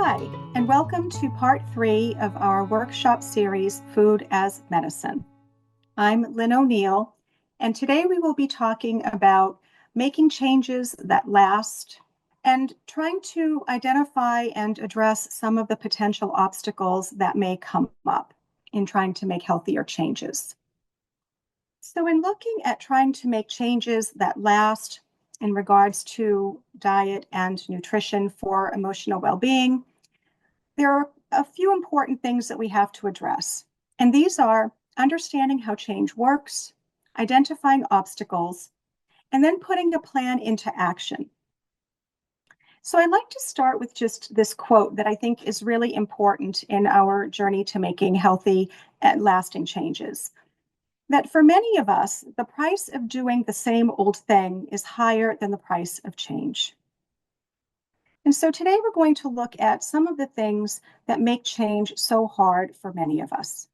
Hi, and welcome to part 3 of our workshop series, Food as Medicine. I'm Lynn O'Neill, and today we will be talking about making changes that last and trying to identify and address some of the potential obstacles that may come up in trying to make healthier changes. So in looking at trying to make changes that last in regards to diet and nutrition for emotional well-being, there are a few important things that we have to address. And these are understanding how change works, identifying obstacles, and then putting a plan into action. So I'd like to start with just this quote that I think is really important in our journey to making healthy and lasting changes. That for many of us, the price of doing the same old thing is higher than the price of change. And so today we're going to look at some of the things that make change so hard for many of us.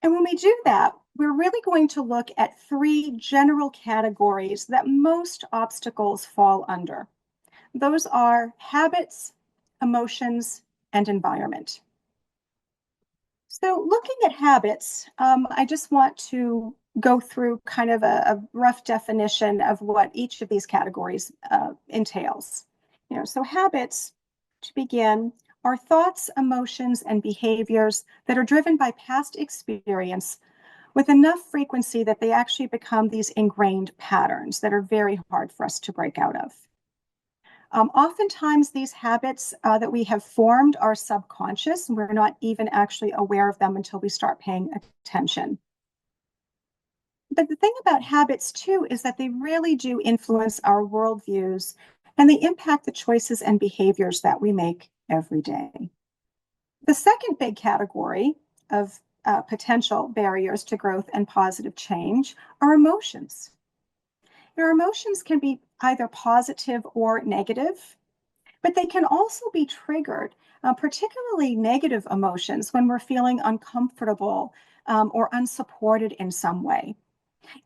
And when we do that, we're really going to look at 3 general categories that most obstacles fall under. Those are habits, emotions, and environment. So looking at habits, I just want to go through kind of a rough definition of what each of these categories entails. So habits, to begin, are thoughts, emotions, and behaviors that are driven by past experience with enough frequency that they actually become these ingrained patterns that are very hard for us to break out of. Oftentimes, these habits that we have formed are subconscious, and we're not even actually aware of them until we start paying attention. But the thing about habits, too, is that they really do influence our worldviews, and they impact the choices and behaviors that we make every day. The second big category of potential barriers to growth and positive change are emotions. Your emotions can be either positive or negative, but they can also be triggered, particularly negative emotions when we're feeling uncomfortable or unsupported in some way.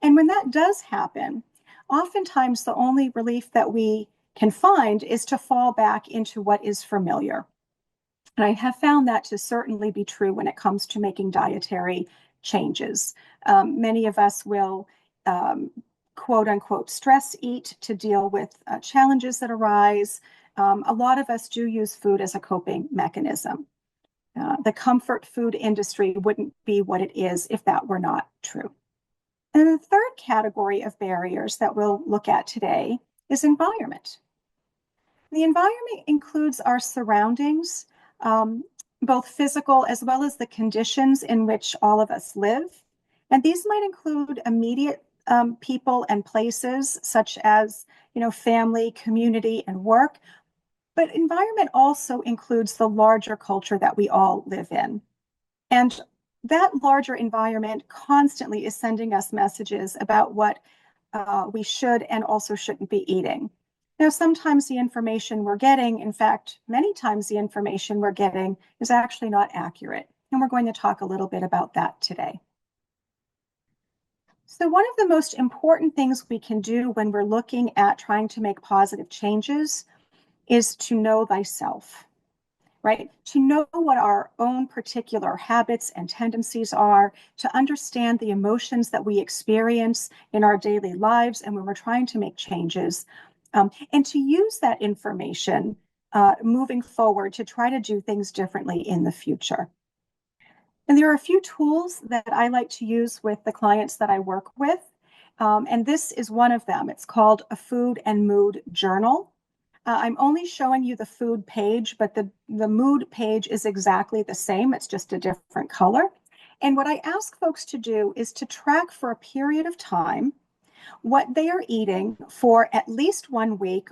And when that does happen, oftentimes the only relief that we can find is to fall back into what is familiar. And I have found that to certainly be true when it comes to making dietary changes. Many of us will quote unquote stress eat to deal with challenges that arise. A lot of us do use food as a coping mechanism. The comfort food industry wouldn't be what it is if that were not true. And the third category of barriers that we'll look at today is environment. The environment includes our surroundings, both physical as well as the conditions in which all of us live. And these might include immediate people and places such as, family, community, and work. But environment also includes the larger culture that we all live in. And that larger environment constantly is sending us messages about what we should and also shouldn't be eating. Now, sometimes the information we're getting, in fact, many times the information we're getting is actually not accurate. And we're going to talk a little bit about that today. So one of the most important things we can do when we're looking at trying to make positive changes is to know thyself, right? To know what our own particular habits and tendencies are, to understand the emotions that we experience in our daily lives and when we're trying to make changes, and to use that information moving forward to try to do things differently in the future. And there are a few tools that I like to use with the clients that I work with, and this is one of them. It's called a food and mood journal. I'm only showing you the food page, but the mood page is exactly the same. It's just a different color. And what I ask folks to do is to track for a period of time what they are eating for at least 1 week,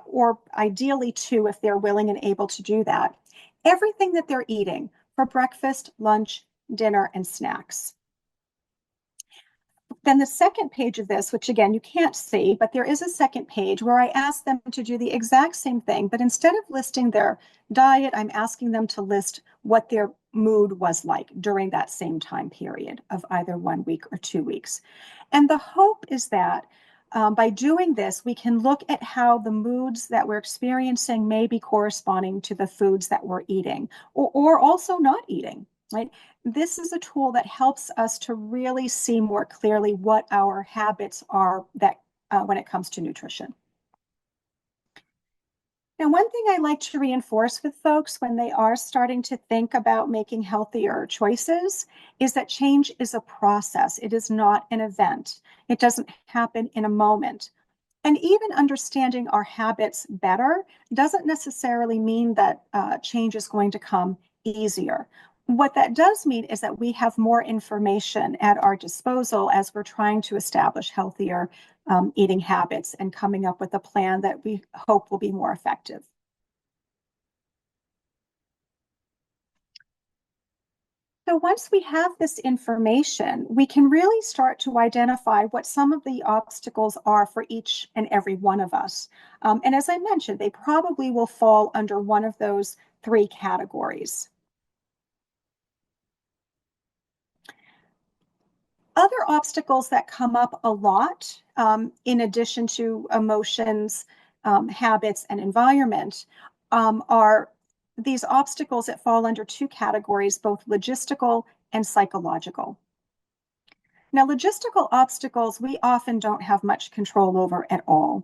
or ideally 2 if they're willing and able to do that. Everything that they're eating for breakfast, lunch, dinner, and snacks. Then the second page of this, which again, you can't see, but there is a second page where I ask them to do the exact same thing, but instead of listing their diet, I'm asking them to list what their mood was like during that same time period of either 1 week or 2 weeks. And the hope is that By doing this, we can look at how the moods that we're experiencing may be corresponding to the foods that we're eating or also not eating, right? This is a tool that helps us to really see more clearly what our habits are that when it comes to nutrition. Now, one thing I like to reinforce with folks when they are starting to think about making healthier choices is that change is a process. It is not an event. It doesn't happen in a moment. And even understanding our habits better doesn't necessarily mean that change is going to come easier. What that does mean is that we have more information at our disposal as we're trying to establish healthier eating habits and coming up with a plan that we hope will be more effective. So once we have this information, we can really start to identify what some of the obstacles are for each and every one of us. And as I mentioned, they probably will fall under one of those three categories. Other obstacles that come up a lot, in addition to emotions, habits, and environment, are these obstacles that fall under two categories, both logistical and psychological. Now, logistical obstacles we often don't have much control over at all.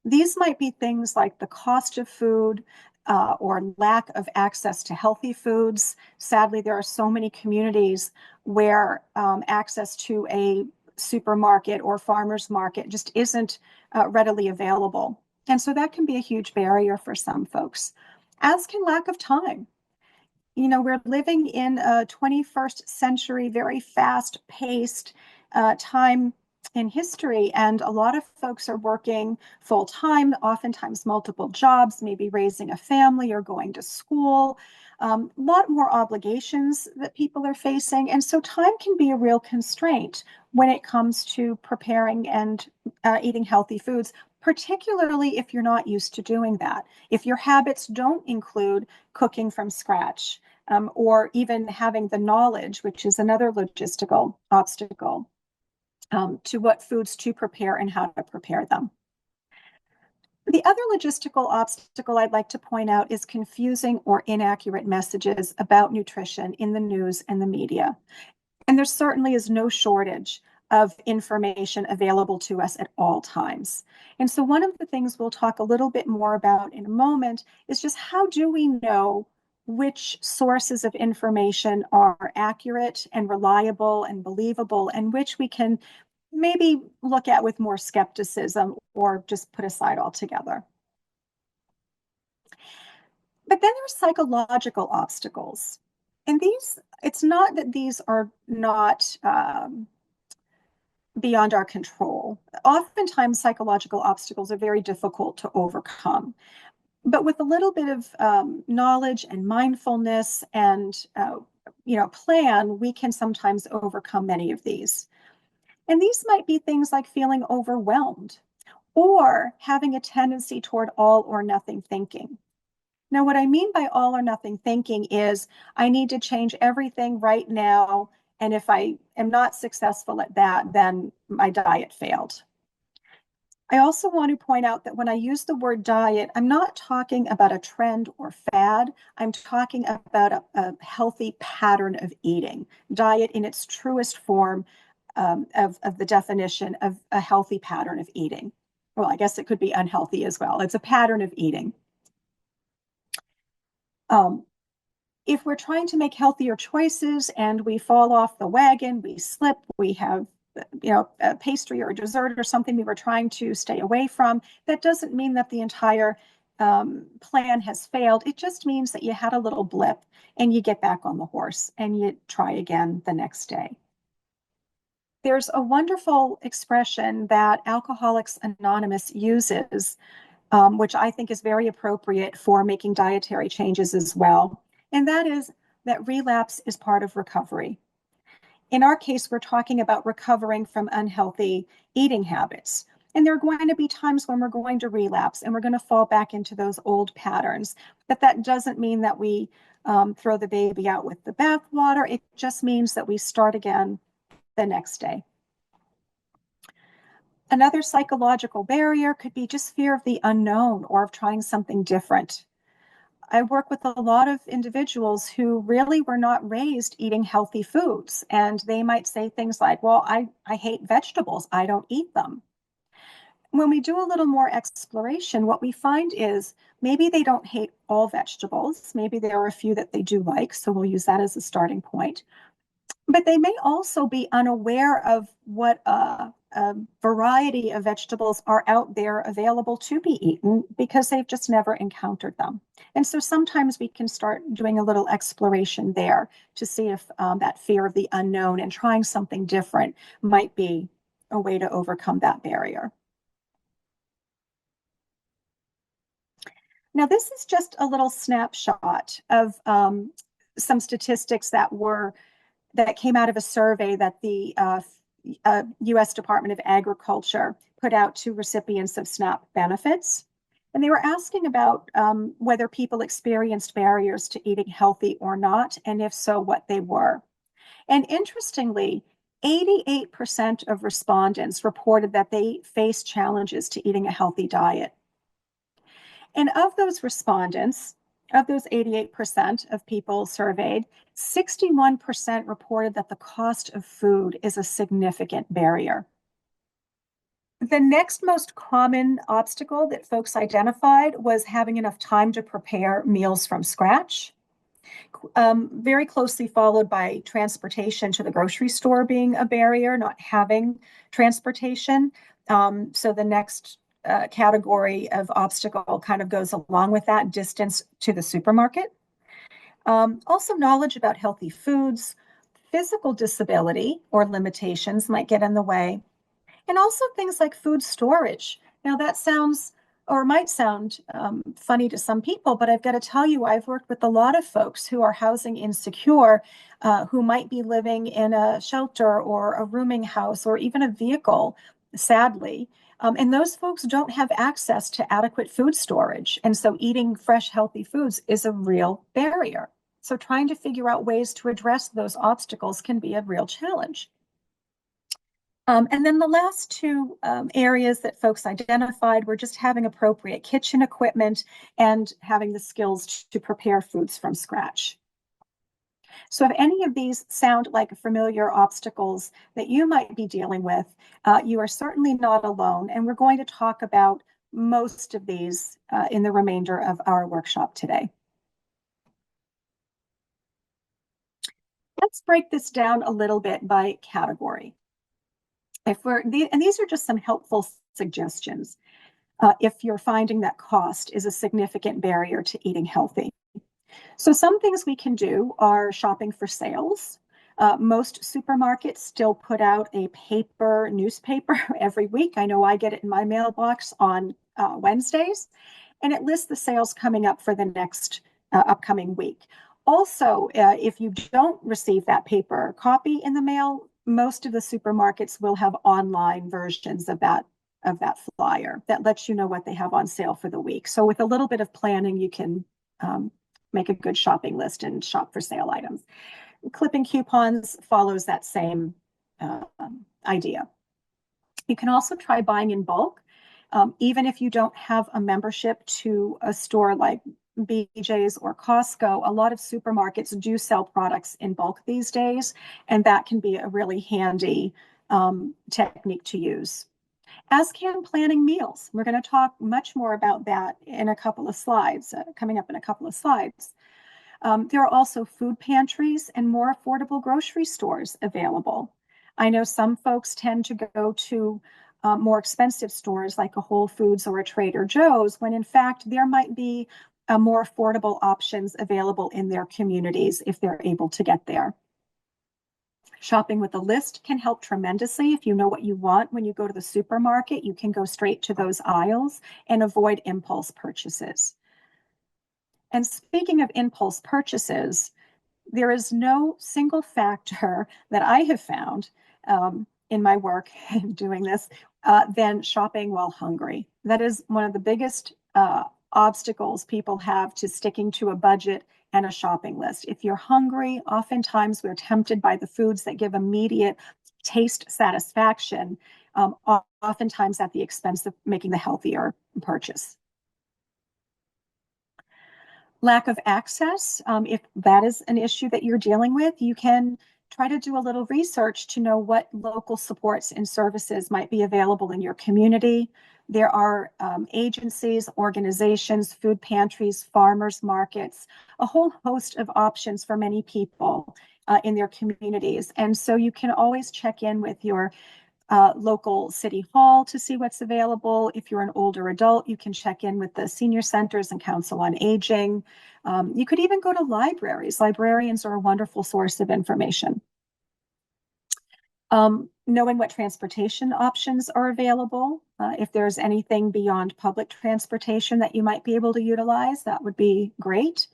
These might be things like the cost of food or lack of access to healthy foods. Sadly, there are so many communities where access to a supermarket or farmer's market just isn't readily available. And so that can be a huge barrier for some folks, as can lack of time. We're living in a 21st century, very fast paced time in history. And a lot of folks are working full time, oftentimes multiple jobs, maybe raising a family or going to school. A lot more obligations that people are facing. And so time can be a real constraint when it comes to preparing and eating healthy foods, particularly if you're not used to doing that. If your habits don't include cooking from scratch, or even having the knowledge, which is another logistical obstacle, to what foods to prepare and how to prepare them. The other logistical obstacle I'd like to point out is confusing or inaccurate messages about nutrition in the news and the media. And there certainly is no shortage of information available to us at all times. And so one of the things we'll talk a little bit more about in a moment is just how do we know which sources of information are accurate and reliable and believable, and which we can maybe look at with more skepticism or just put aside altogether. But then there's psychological obstacles. And it's not that these are not beyond our control. Oftentimes, psychological obstacles are very difficult to overcome. But with a little bit of knowledge and mindfulness and plan, we can sometimes overcome many of these. And these might be things like feeling overwhelmed or having a tendency toward all or nothing thinking. Now, what I mean by all or nothing thinking is I need to change everything right now. And if I am not successful at that, then my diet failed. I also want to point out that when I use the word diet, I'm not talking about a trend or fad. I'm talking about a healthy pattern of eating. Diet in its truest form of the definition of a healthy pattern of eating. Well, I guess it could be unhealthy as well. It's a pattern of eating. If we're trying to make healthier choices and we fall off the wagon, we slip, we have a pastry or a dessert or something we were trying to stay away from, that doesn't mean that the entire plan has failed. It just means that you had a little blip and you get back on the horse and you try again the next day. There's a wonderful expression that Alcoholics Anonymous uses, which I think is very appropriate for making dietary changes as well. And that is that relapse is part of recovery. In our case, we're talking about recovering from unhealthy eating habits. And there are going to be times when we're going to relapse and we're going to fall back into those old patterns. But that doesn't mean that we throw the baby out with the bathwater. It just means that we start again the next day. Another psychological barrier could be just fear of the unknown or of trying something different. I work with a lot of individuals who really were not raised eating healthy foods, and they might say things like, well, I hate vegetables, I don't eat them. When we do a little more exploration, what we find is maybe they don't hate all vegetables. Maybe there are a few that they do like, so we'll use that as a starting point. But they may also be unaware of what a variety of vegetables are out there available to be eaten because they've just never encountered them. And so sometimes we can start doing a little exploration there to see if that fear of the unknown and trying something different might be a way to overcome that barrier. Now, this is just a little snapshot of some statistics that came out of a survey that the U.S. Department of Agriculture put out to recipients of SNAP benefits. And they were asking about whether people experienced barriers to eating healthy or not, and if so, what they were. And interestingly, 88% of respondents reported that they face challenges to eating a healthy diet. And of those respondents, of those 88% of people surveyed, 61% reported that the cost of food is a significant barrier. The next most common obstacle that folks identified was having enough time to prepare meals from scratch. Very closely followed by transportation to the grocery store being a barrier, not having transportation. So the next category of obstacle kind of goes along with that, distance to the supermarket. Also, knowledge about healthy foods, physical disability or limitations might get in the way, and also things like food storage. Now, that sounds or might sound funny to some people, but I've got to tell you, I've worked with a lot of folks who are housing insecure, who might be living in a shelter or a rooming house or even a vehicle, sadly. And those folks don't have access to adequate food storage. And so eating fresh, healthy foods is a real barrier. So trying to figure out ways to address those obstacles can be a real challenge. And then the last two areas that folks identified were just having appropriate kitchen equipment and having the skills to prepare foods from scratch. So if any of these sound like familiar obstacles that you might be dealing with, you are certainly not alone. And we're going to talk about most of these in the remainder of our workshop today. Let's break this down a little bit by category. And these are just some helpful suggestions if you're finding that cost is a significant barrier to eating healthy. So some things we can do are shopping for sales. Most supermarkets still put out a paper newspaper every week. I know I get it in my mailbox on Wednesdays, and it lists the sales coming up for the next upcoming week. Also, if you don't receive that paper copy in the mail, most of the supermarkets will have online versions of that flyer that lets you know what they have on sale for the week. So with a little bit of planning, you can make a good shopping list and shop for sale items. Clipping coupons follows that same idea. You can also try buying in bulk. Even if you don't have a membership to a store like BJ's or Costco, a lot of supermarkets do sell products in bulk these days, and that can be a really handy technique to use. As can planning meals. We're going to talk much more about that in a couple of slides, coming up in a couple of slides. There are also food pantries and more affordable grocery stores available. I know some folks tend to go to more expensive stores like a Whole Foods or a Trader Joe's, when in fact there might be more affordable options available in their communities if they're able to get there. Shopping with a list can help tremendously. If you know what you want when you go to the supermarket, you can go straight to those aisles and avoid impulse purchases. And speaking of impulse purchases, there is no single factor that I have found in my work doing this than shopping while hungry. That is one of the biggest obstacles people have to sticking to a budget and a shopping list. If you're hungry, oftentimes we're tempted by the foods that give immediate taste satisfaction oftentimes at the expense of making the healthier purchase. Lack of access, if that is an issue that you're dealing with, you can try to do a little research to know what local supports and services might be available in your community. There are agencies, organizations, food pantries, farmers markets, a whole host of options for many people in their communities. And so you can always check in with your local city hall to see what's available. If you're an older adult, you can check in with the senior centers and council on aging. You could even go to libraries. Librarians are a wonderful source of information. Knowing what transportation options are available. If there's anything beyond public transportation that you might be able to utilize, that would be great.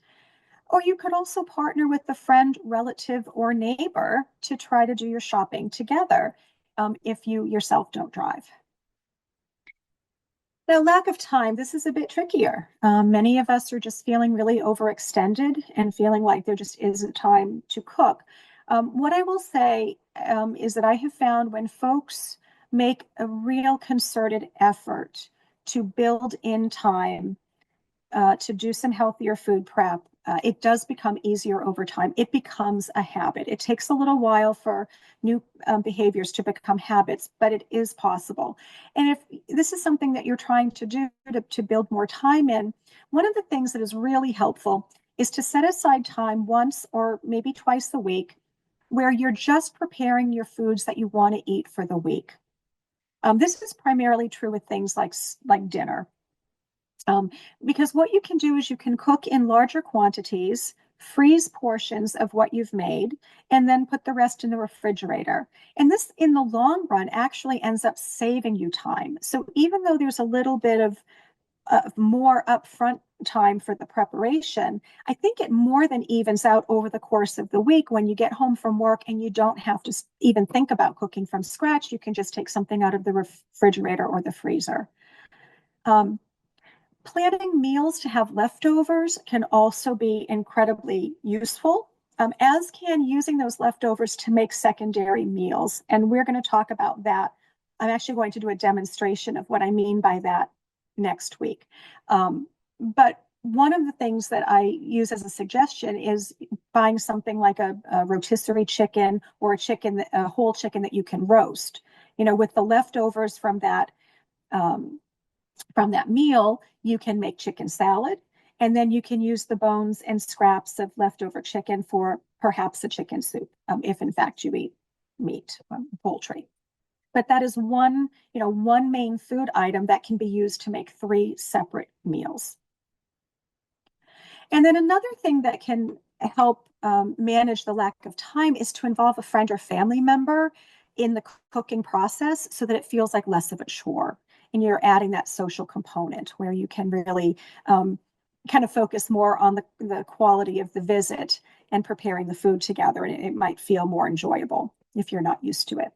Or you could also partner with a friend, relative, or neighbor to try to do your shopping together if you yourself don't drive. Now, lack of time, this is a bit trickier. Many of us are just feeling really overextended and feeling like there just isn't time to cook. What I will say is that I have found when folks make a real concerted effort to build in time to do some healthier food prep, it does become easier over time. It becomes a habit. It takes a little while for new behaviors to become habits, but it is possible. And if this is something that you're trying to do to build more time in, one of the things that is really helpful is to set aside time once or maybe twice a week where you're just preparing your foods that you want to eat for the week. This is primarily true with things like dinner. Because what you can do is you can cook in larger quantities, freeze portions of what you've made, and then put the rest in the refrigerator. And this, in the long run, actually ends up saving you time. So even though there's a little bit of more upfront time for the preparation, I think it more than evens out over the course of the week when you get home from work and you don't have to even think about cooking from scratch. You can just take something out of the refrigerator or the freezer. Planning meals to have leftovers can also be incredibly useful, as can using those leftovers to make secondary meals. And we're going to talk about that. I'm actually going to do a demonstration of what I mean by that next week. But one of the things that I use as a suggestion is buying something like a rotisserie chicken or a whole chicken that you can roast. You know, with the leftovers from that meal, you can make chicken salad, and then you can use the bones and scraps of leftover chicken for perhaps a chicken soup, if in fact you eat meat, poultry. But that is one main food item that can be used to make 3 separate meals. And then another thing that can help manage the lack of time is to involve a friend or family member in the cooking process so that it feels like less of a chore. And you're adding that social component where you can really kind of focus more on the quality of the visit and preparing the food together. And it might feel more enjoyable if you're not used to it.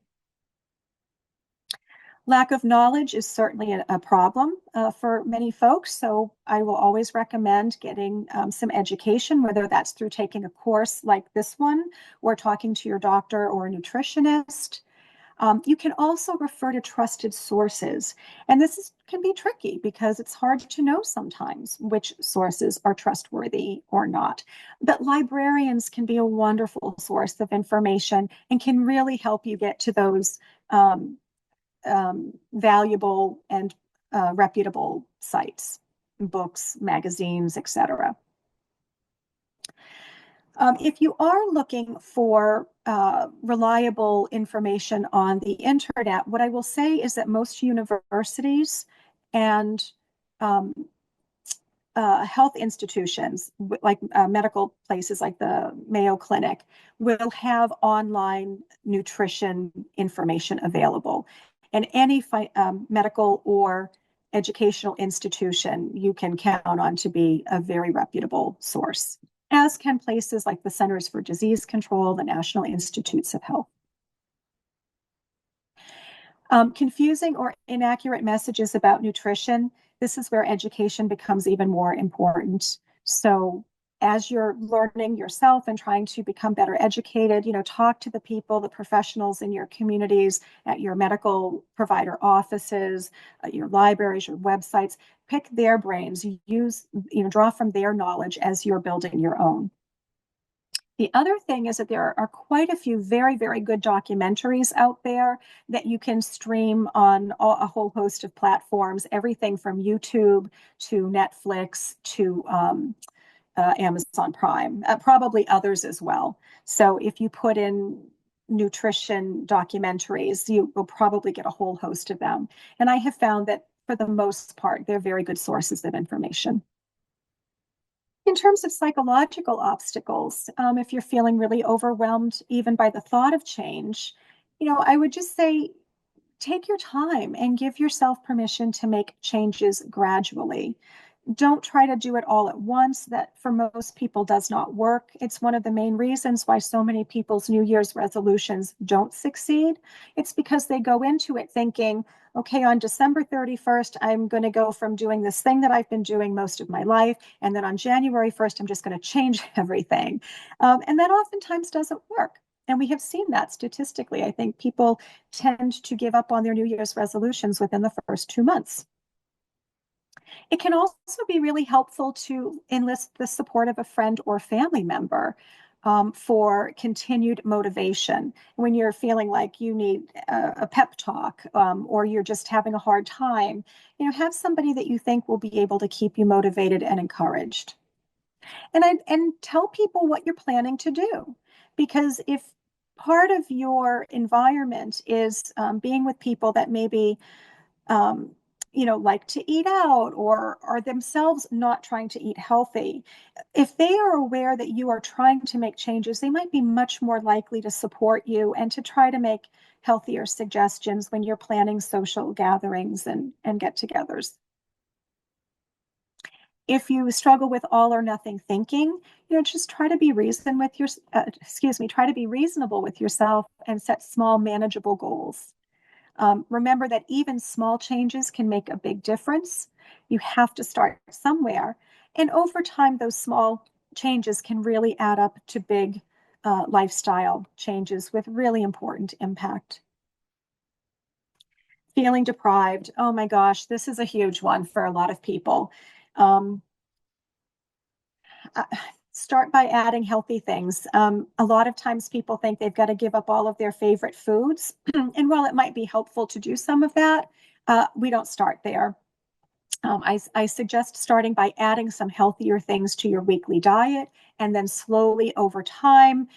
Lack of knowledge is certainly a problem for many folks. So I will always recommend getting some education, whether that's through taking a course like this one or talking to your doctor or a nutritionist. You can also refer to trusted sources. And can be tricky because it's hard to know sometimes which sources are trustworthy or not. But librarians can be a wonderful source of information and can really help you get to those valuable and reputable sites, books, magazines, etc. If you are looking for reliable information on the internet, what I will say is that most universities and health institutions, like medical places like the Mayo Clinic, will have online nutrition information available. And any medical or educational institution you can count on to be a very reputable source, as can places like the Centers for Disease Control, the National Institutes of Health. Confusing or inaccurate messages about nutrition, this is where education becomes even more important. So as you're learning yourself and trying to become better educated, talk to the people, the professionals in your communities, at your medical provider offices, your libraries, your websites. Pick their brains, draw from their knowledge as you're building your own. The other thing is that there are quite a few very, very good documentaries out there that you can stream on a whole host of platforms, everything from YouTube to Netflix to Amazon Prime, probably others as well. So if you put in nutrition documentaries, you will probably get a whole host of them. And I have found that for the most part, they're very good sources of information. In terms of psychological obstacles, if you're feeling really overwhelmed even by the thought of change, I would just say take your time and give yourself permission to make changes gradually. Don't try to do it all at once. That for most people does not work. It's one of the main reasons why so many people's New Year's resolutions don't succeed. It's because they go into it thinking, okay, on December 31st, I'm going to go from doing this thing that I've been doing most of my life. And then on January 1st, I'm just going to change everything. And that oftentimes doesn't work. And we have seen that statistically. I think people tend to give up on their New Year's resolutions within the first 2 months. It can also be really helpful to enlist the support of a friend or family member for continued motivation. When you're feeling like you need a pep talk or you're just having a hard time, have somebody that you think will be able to keep you motivated and encouraged. And tell people what you're planning to do. Because if part of your environment is being with people that maybe um, like to eat out or are themselves not trying to eat healthy, if they are aware that you are trying to make changes, they might be much more likely to support you and to try to make healthier suggestions when you're planning social gatherings and get-togethers. If you struggle with all or nothing thinking, just try to be try to be reasonable with yourself and set small, manageable goals. Remember that even small changes can make a big difference. You have to start somewhere. And over time, those small changes can really add up to big lifestyle changes with really important impact. Feeling deprived. Oh my gosh, this is a huge one for a lot of people. Um, uh, Start by adding healthy things. A lot of times people think they've got to give up all of their favorite foods. And while it might be helpful to do some of that, we don't start there. I suggest starting by adding some healthier things to your weekly diet and then slowly over time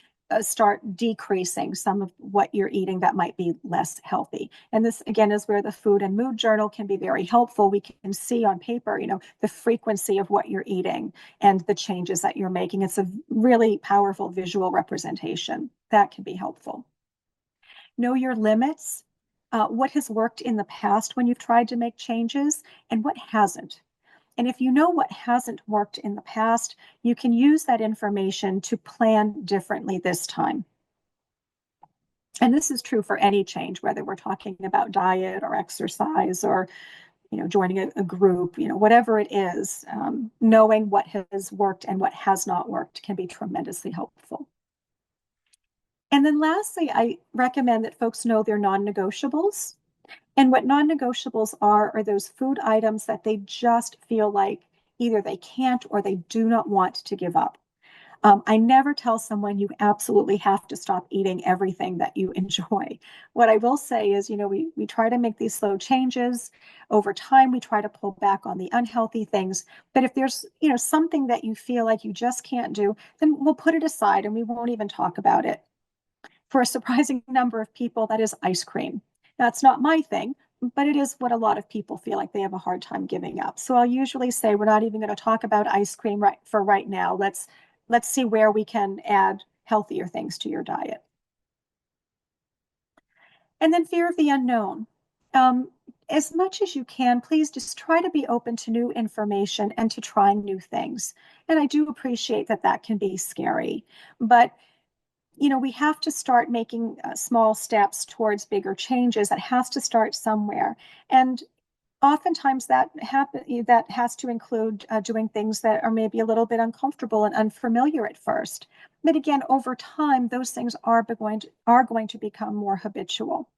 start decreasing some of what you're eating that might be less healthy. And this again is where the food and mood journal can be very helpful. We can see on paper, the frequency of what you're eating and the changes that you're making. It's a really powerful visual representation that can be helpful. Know your limits. What has worked in the past when you've tried to make changes and what hasn't. And if you know what hasn't worked in the past, you can use that information to plan differently this time. And this is true for any change, whether we're talking about diet or exercise or joining a group, whatever it is, knowing what has worked and what has not worked can be tremendously helpful. And then lastly, I recommend that folks know their non-negotiables. And what non-negotiables are those food items that they just feel like either they can't or they do not want to give up. I never tell someone you absolutely have to stop eating everything that you enjoy. What I will say is, we try to make these slow changes. Over time, we try to pull back on the unhealthy things. But if there's, something that you feel like you just can't do, then we'll put it aside and we won't even talk about it. For a surprising number of people, that is ice cream. That's not my thing, but it is what a lot of people feel like they have a hard time giving up. So I'll usually say we're not even going to talk about ice cream right now. Let's see where we can add healthier things to your diet. And then fear of the unknown. As much as you can, please just try to be open to new information and to trying new things. And I do appreciate that can be scary, but we have to start making small steps towards bigger changes. That has to start somewhere. And Oftentimes that has to include doing things that are maybe a little bit uncomfortable and unfamiliar at first. But again, over time, those things are going to become more habitual.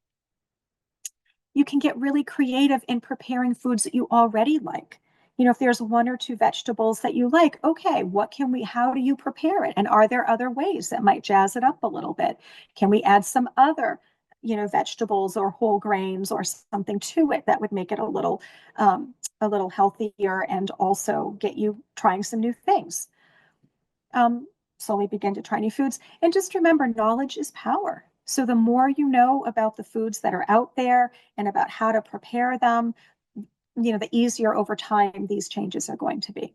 You can get really creative in preparing foods that you already like. If there's one or two vegetables that you like, okay, how do you prepare it? And are there other ways that might jazz it up a little bit? Can we add some other, vegetables or whole grains or something to it that would make it a little healthier and also get you trying some new things? Slowly begin to try new foods. And just remember, knowledge is power. So the more you know about the foods that are out there and about how to prepare them, the easier over time these changes are going to be.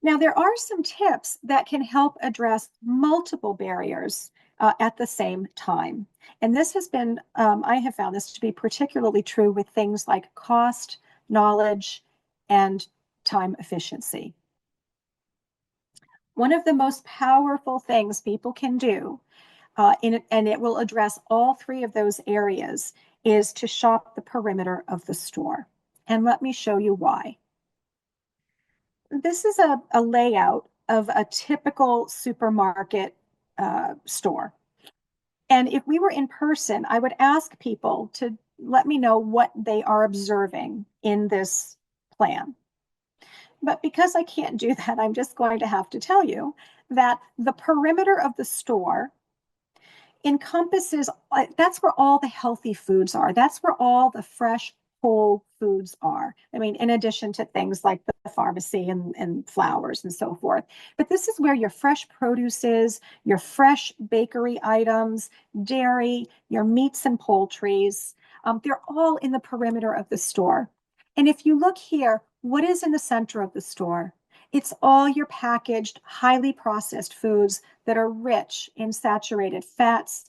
Now, there are some tips that can help address multiple barriers at the same time. And this has been, I have found this to be particularly true with things like cost, knowledge, and time efficiency. One of the most powerful things people can do, and it will address all three of those areas, is to shop the perimeter of the store. And let me show you why. This is a layout of a typical supermarket store. And if we were in person, I would ask people to let me know what they are observing in this plan. But because I can't do that, I'm just going to have to tell you that the perimeter of the store encompasses, that's where all the healthy foods are. That's where all the fresh, whole foods are. I mean, in addition to things like the pharmacy and flowers and so forth. But this is where your fresh produce is, your fresh bakery items, dairy, your meats and poultries. They're all in the perimeter of the store. And if you look here, what is in the center of the store? It's all your packaged, highly processed foods that are rich in saturated fats,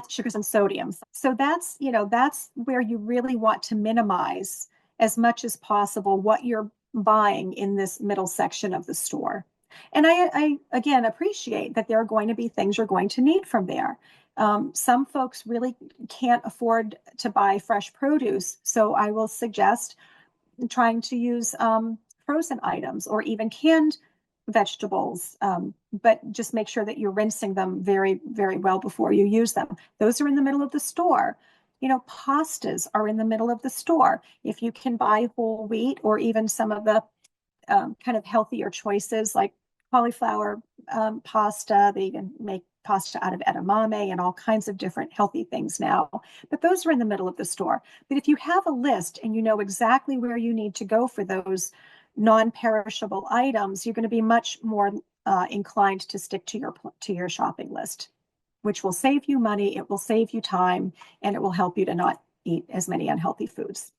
sugars, and sodiums. So that's where you really want to minimize as much as possible what you're buying in this middle section of the store. And I again appreciate that there are going to be things you're going to need from there. Some folks really can't afford to buy fresh produce, so I will suggest trying to use frozen items or even canned vegetables, but just make sure that you're rinsing them very, very well before you use them. Those are in the middle of the store. Pastas are in the middle of the store. If you can buy whole wheat or even some of the kind of healthier choices like cauliflower pasta, they even make pasta out of edamame and all kinds of different healthy things now. But those are in the middle of the store. But if you have a list and you know exactly where you need to go for those non-perishable items, you're going to be much more inclined to stick to your shopping list, which will save you money, it will save you time, and it will help you to not eat as many unhealthy foods.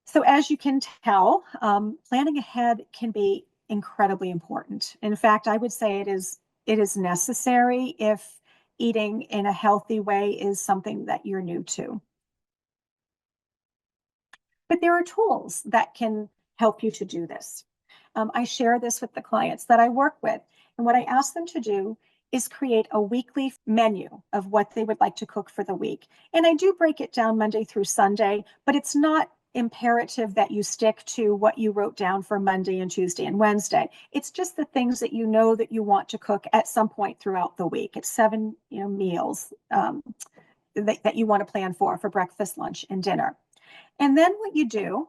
So as you can tell, planning ahead can be incredibly important. In fact, I would say it is necessary if eating in a healthy way is something that you're new to. But there are tools that can help you to do this. I share this with the clients that I work with. And what I ask them to do is create a weekly menu of what they would like to cook for the week. And I do break it down Monday through Sunday, but it's not imperative that you stick to what you wrote down for Monday and Tuesday and Wednesday. It's just the things that you know that you want to cook at some point throughout the week. It's 7 meals that you want to plan for breakfast, lunch, and dinner. And then what you do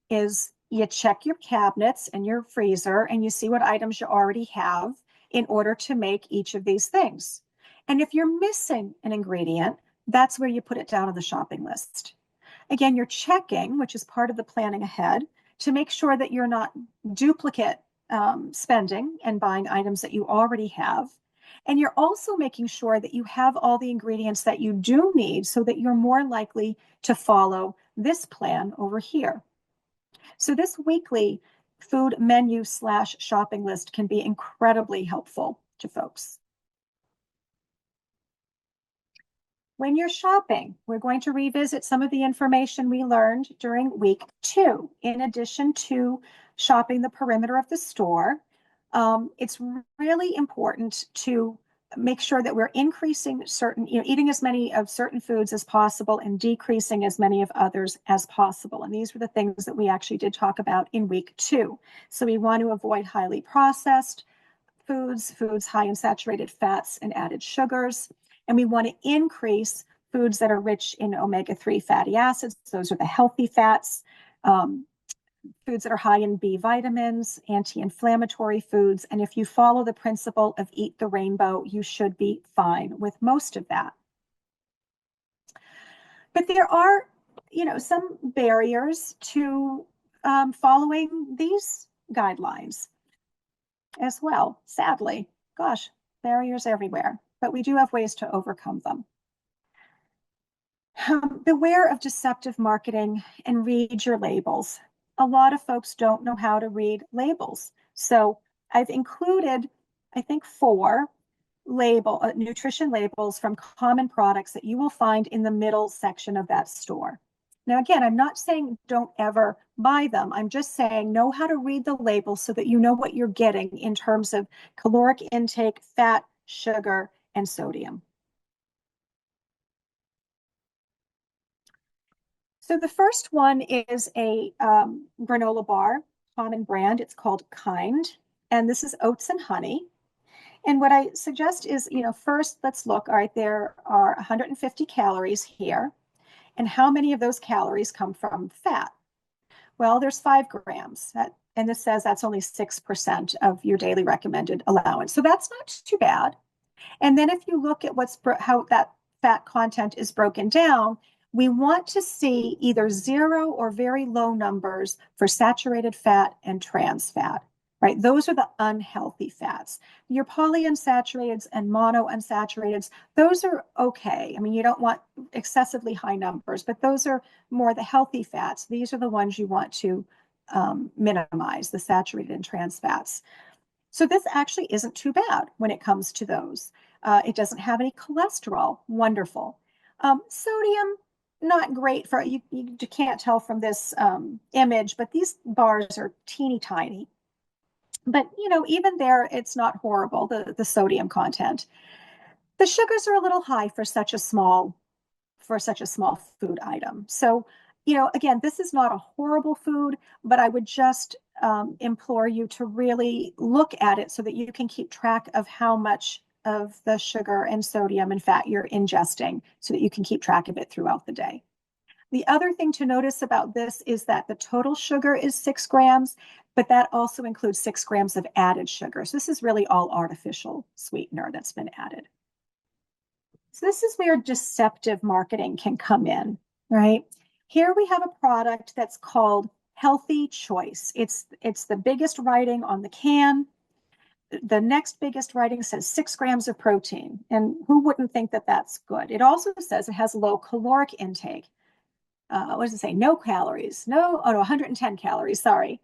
is you check your cabinets and your freezer and you see what items you already have in order to make each of these things. And if you're missing an ingredient, that's where you put it down on the shopping list. Again, you're checking, which is part of the planning ahead, to make sure that you're not duplicate spending and buying items that you already have. And you're also making sure that you have all the ingredients that you do need so that you're more likely to follow this plan over here. So this weekly food menu / shopping list can be incredibly helpful to folks. When you're shopping, we're going to revisit some of the information we learned during week 2. In addition to shopping the perimeter of the store, it's really important to make sure that we're increasing certain, eating as many of certain foods as possible and decreasing as many of others as possible. And these were the things that we actually did talk about in week 2. So we want to avoid highly processed foods high in saturated fats and added sugars. And we want to increase foods that are rich in omega-3 fatty acids. Those are the healthy fats. Foods that are high in B vitamins, anti-inflammatory foods. And if you follow the principle of eat the rainbow, you should be fine with most of that. But there are, some barriers to following these guidelines as well. Sadly, gosh, barriers everywhere, but we do have ways to overcome them. Beware of deceptive marketing and read your labels. A lot of folks don't know how to read labels. So I've included, I think, 4 nutrition labels from common products that you will find in the middle section of that store. Now, again, I'm not saying don't ever buy them. I'm just saying know how to read the labels so that you know what you're getting in terms of caloric intake, fat, sugar, and sodium. So the first one is a granola bar, common brand. It's called Kind, and this is oats and honey. And what I suggest is, first let's look, all right, there are 150 calories here. And how many of those calories come from fat? Well, there's 5 grams. And this says that's only 6% of your daily recommended allowance. So that's not too bad. And then if you look at how that fat content is broken down, we want to see either 0 or very low numbers for saturated fat and trans fat, right? Those are the unhealthy fats. Your polyunsaturated and monounsaturated, those are okay. I mean, you don't want excessively high numbers, but those are more the healthy fats. These are the ones you want to minimize, the saturated and trans fats. So this actually isn't too bad when it comes to those. It doesn't have any cholesterol. Wonderful. Sodium, not great for you. You can't tell from this image, but these bars are teeny tiny. But even there, it's not horrible. The sodium content. The sugars are a little high for such a small food item. So again, this is not a horrible food, but I would just implore you to really look at it so that you can keep track of how much of the sugar and sodium and fat you're ingesting so that you can keep track of it throughout the day. The other thing to notice about this is that the total sugar is 6 grams, but that also includes 6 grams of added sugar. So this is really all artificial sweetener that's been added. So this is where deceptive marketing can come in, right? Here we have a product that's called Healthy Choice. It's the biggest writing on the can. The next biggest writing says 6 grams of protein. And who wouldn't think that that's good? It also says it has low caloric intake. What does it say? No calories. No, 110 calories, sorry.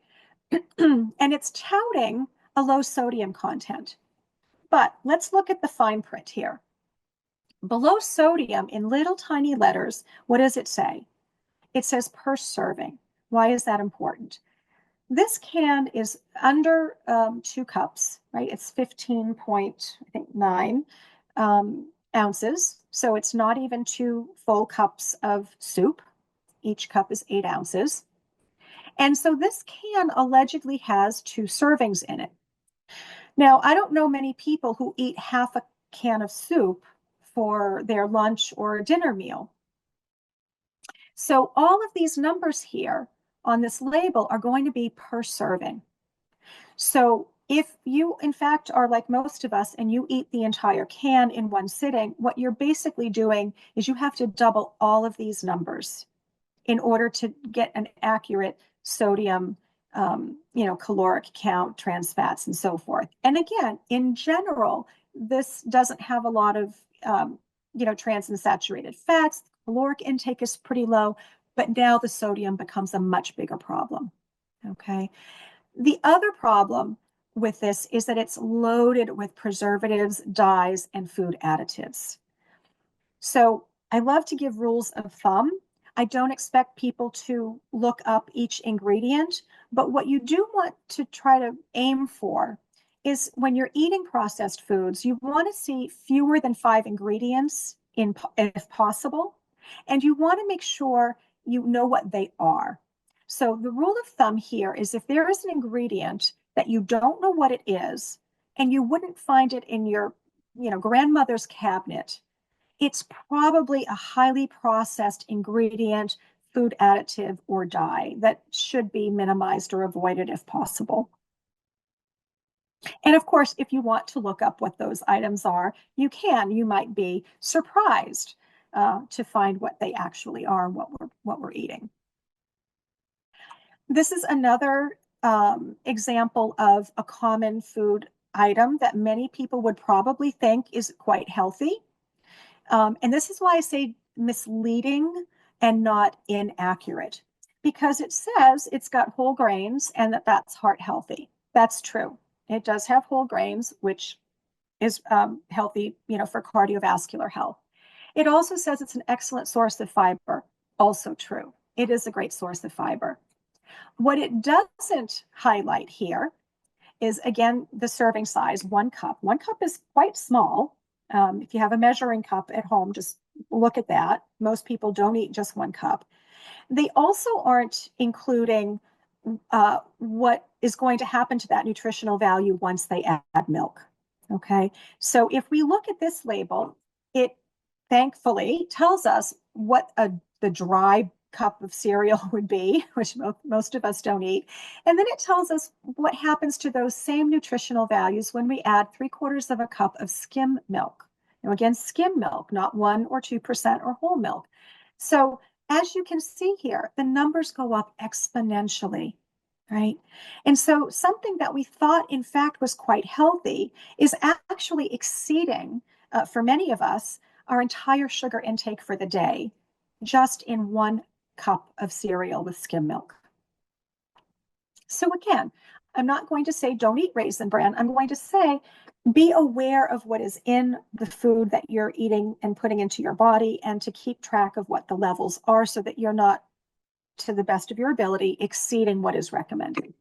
And it's touting a low sodium content. But let's look at the fine print here. Below sodium in little tiny letters, what does it say? It says per serving. Why is that important? This can is under 2 cups, right? It's 15.9 ounces. So it's not even 2 full cups of soup. Each cup is 8 ounces. And so this can allegedly has 2 servings in it. Now, I don't know many people who eat half a can of soup for their lunch or dinner meal. So all of these numbers here on this label are going to be per serving. So if you, in fact, are like most of us and you eat the entire can in one sitting, what you're basically doing is you have to double all of these numbers in order to get an accurate sodium, caloric count, trans fats, and so forth. And again, in general, this doesn't have a lot of, trans and saturated fats. Caloric intake is pretty low, but now the sodium becomes a much bigger problem. Okay. The other problem with this is that it's loaded with preservatives, dyes, and food additives. So I love to give rules of thumb. I don't expect people to look up each ingredient, but what you do want to try to aim for is when you're eating processed foods, you want to see fewer than 5 ingredients if possible, and you want to make sure you know what they are. So the rule of thumb here is if there is an ingredient that you don't know what it is, and you wouldn't find it in your, grandmother's cabinet, it's probably a highly processed ingredient, food additive, or dye that should be minimized or avoided if possible. And of course, if you want to look up what those items are, you can. You might be surprised to find what they actually are and what we're eating. This is another example of a common food item that many people would probably think is quite healthy. And this is why I say misleading and not inaccurate, because it says it's got whole grains and that's heart healthy. That's true. It does have whole grains, which is healthy, for cardiovascular health. It also says it's an excellent source of fiber. Also true. It is a great source of fiber. What it doesn't highlight here is, again, the serving size, 1 cup. 1 cup is quite small. If you have a measuring cup at home, just look at that. Most people don't eat just 1 cup. They also aren't including what is going to happen to that nutritional value once they add milk. Okay, so if we look at this label, it thankfully tells us what the dry cup of cereal would be, which most of us don't eat. And then it tells us what happens to those same nutritional values when we add 3/4 of a cup of skim milk. Now, again, skim milk, not 1 or 2% or whole milk. So as you can see here, the numbers go up exponentially, right? And so something that we thought, in fact, was quite healthy is actually exceeding, for many of us, our entire sugar intake for the day, just in 1 cup of cereal with skim milk. So again, I'm not going to say don't eat Raisin Bran. I'm going to say be aware of what is in the food that you're eating and putting into your body, and to keep track of what the levels are so that you're not, to the best of your ability, exceeding what is recommended.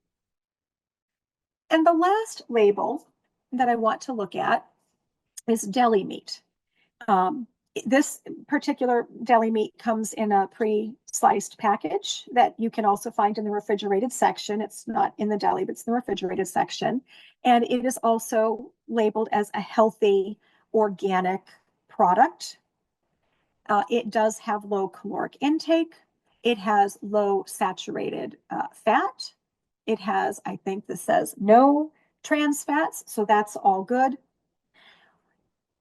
And the last label that I want to look at is deli meat. This particular deli meat comes in a pre-sliced package that you can also find in the refrigerated section. It's not in the deli, but it's in the refrigerated section. And it is also labeled as a healthy organic product. It does have low caloric intake. It has low saturated fat. It has, I think this says no trans fats, so that's all good.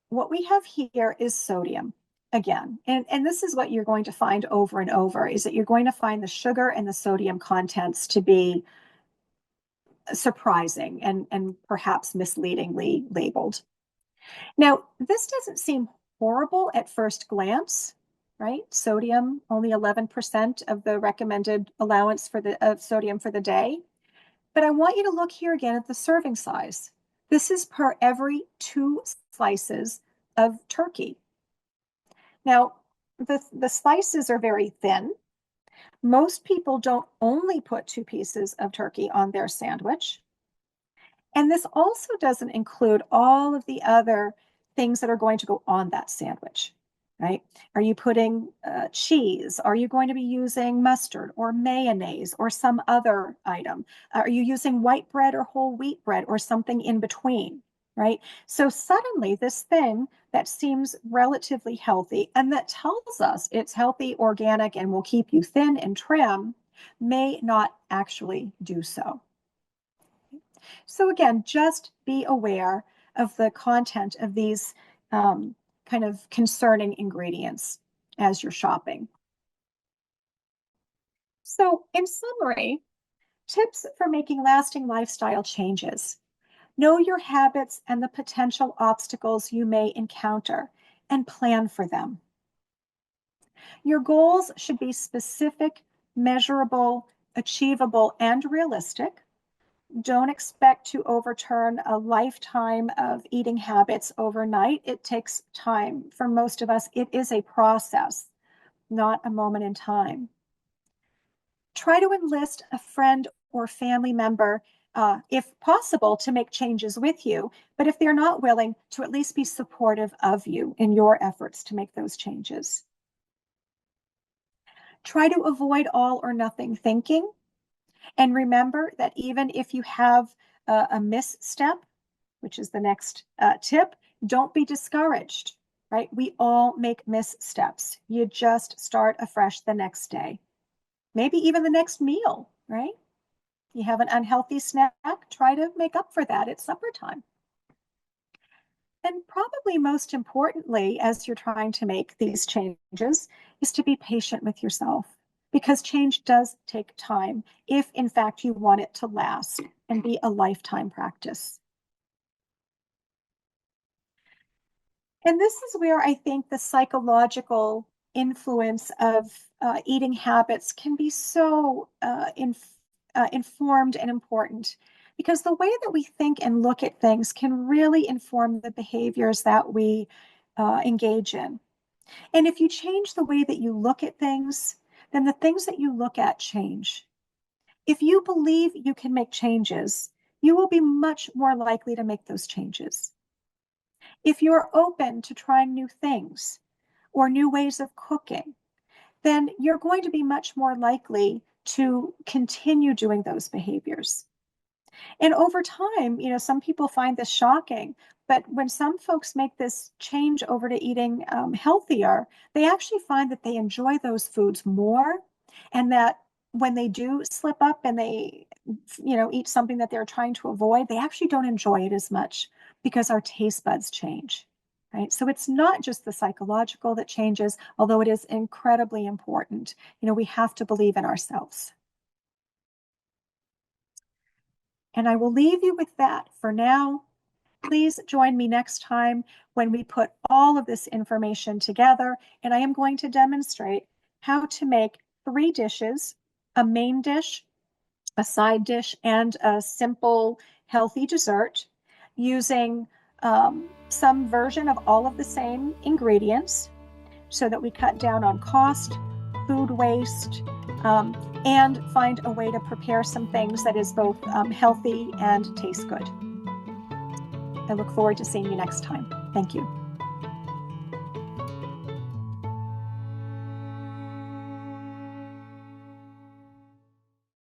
What we have here is sodium again. And this is what you're going to find over and over, is that you're going to find the sugar and the sodium contents to be surprising and perhaps misleadingly labeled. Now, this doesn't seem horrible at first glance, right? Sodium, only 11% of the recommended allowance of sodium for the day. But I want you to look here again at the serving size. This is per every 2 slices of turkey. Now, the slices are very thin. Most people don't only put 2 pieces of turkey on their sandwich. And this also doesn't include all of the other things that are going to go on that sandwich, right? Are you putting cheese? Are you going to be using mustard or mayonnaise or some other item? Are you using white bread or whole wheat bread or something in between, right? So suddenly this thing that seems relatively healthy and that tells us it's healthy, organic, and will keep you thin and trim may not actually do so. So again, just be aware of the content of these kind of concerning ingredients as you're shopping. So in summary, tips for making lasting lifestyle changes. Know your habits and the potential obstacles you may encounter and plan for them. Your goals should be specific, measurable, achievable, and realistic. Don't expect to overturn a lifetime of eating habits overnight. It takes time. For most of us, it is a process, not a moment in time. Try to enlist a friend or family member if possible, to make changes with you. But if they're not willing, to at least be supportive of you in your efforts to make those changes. Try to avoid all or nothing thinking. And remember that even if you have a misstep, which is the next tip, don't be discouraged, right? We all make missteps. You just start afresh the next day, maybe even the next meal, right? You have an unhealthy snack, try to make up for that at supper time. And probably most importantly, as you're trying to make these changes, is to be patient with yourself, because change does take time if, in fact, you want it to last and be a lifetime practice. And this is where I think the psychological influence of eating habits can be so informed and important, because the way that we think and look at things can really inform the behaviors that we engage in. And if you change the way that you look at things, then the things that you look at change. If you believe you can make changes, you will be much more likely to make those changes. If you're open to trying new things or new ways of cooking, then you're going to be much more likely to continue doing those behaviors. And over time, some people find this shocking, but when some folks make this change over to eating healthier, they actually find that they enjoy those foods more, and that when they do slip up and they, eat something that they're trying to avoid, they actually don't enjoy it as much because our taste buds change, right? So it's not just the psychological that changes, although it is incredibly important. We have to believe in ourselves. And I will leave you with that for now. Please join me next time when we put all of this information together, and I am going to demonstrate how to make 3 dishes, a main dish, a side dish, and a simple healthy dessert using some version of all of the same ingredients, so that we cut down on cost, food waste, and find a way to prepare some things that is both healthy and tastes good. I look forward to seeing you next time. Thank you.